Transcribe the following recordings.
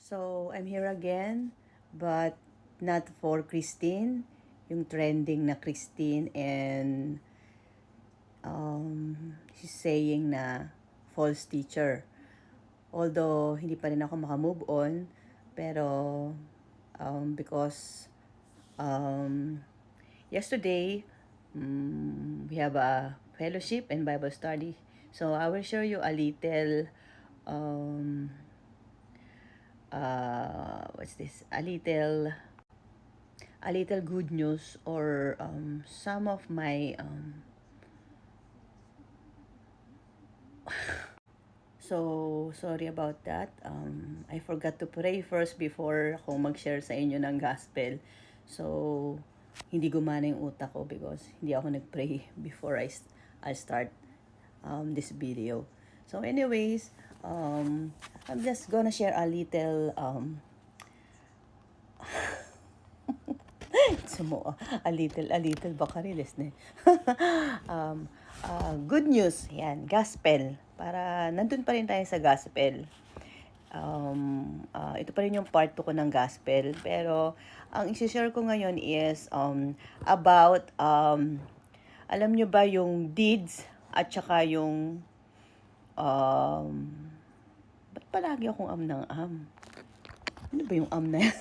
So, I'm here again, but not for Christine, yung trending na Christine, and she's saying na false teacher. Although, hindi pa rin ako makamove on, pero because yesterday, we have a fellowship and Bible study. So, I will show you a little what's this? A little good news, or some of my so sorry about that. I forgot to pray first before ako mag-share sa inyo ng gospel. So hindi gumana yung utak ko because hindi ako nag-pray before I start this video. So anyways, I'm just gonna share a little a little Bacariles na good news, yan, gospel. Para nandun pa rin tayo sa gospel. Ito pa rin yung part 2 ko ng gospel. Pero, ang isi-share ko ngayon is about, alam nyo ba yung deeds at saka yung, ba't palagi akong ng Ano ba yung na yan?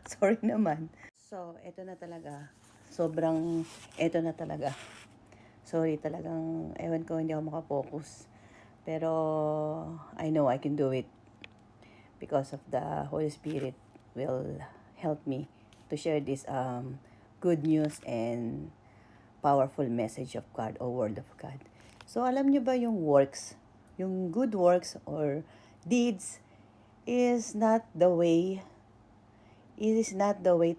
Sorry naman. So, ito na talaga. Ito na talaga. Sorry, talagang, ewan ko, hindi ako makapokus. Pero, I know I can do it. Because of the Holy Spirit will help me to share this good news and powerful message of God or Word of God. So, alam nyo ba yung works, yung good works or deeds is not the way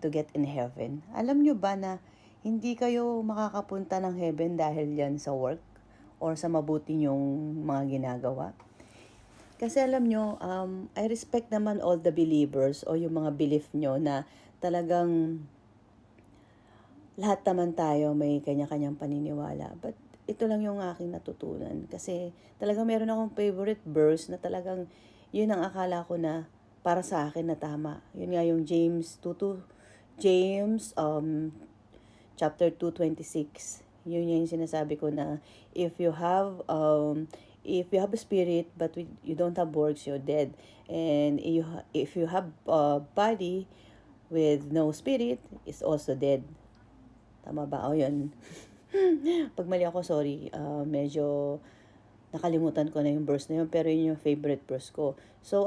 to get in heaven. Alam nyo ba na hindi kayo makakapunta ng heaven dahil yan sa work or sa mabuti nyong mga ginagawa? Kasi alam nyo, I respect naman all the believers o yung mga belief nyo na talagang lahat naman tayo may kanya-kanyang paniniwala. But ito lang yung aking natutunan. Kasi talagang meron akong favorite verse na talagang yun ang akala ko na para sa akin na tama. Yun nga yung James chapter 2:26. Yun yung sinasabi ko na if you have a spirit but you don't have works, you're dead. And if you have a body with no spirit, it's also dead. Tama ba? O yun. Pag mali ako, sorry. Medyo nakalimutan ko na yung verse na yun, pero yun yung favorite verse ko. So,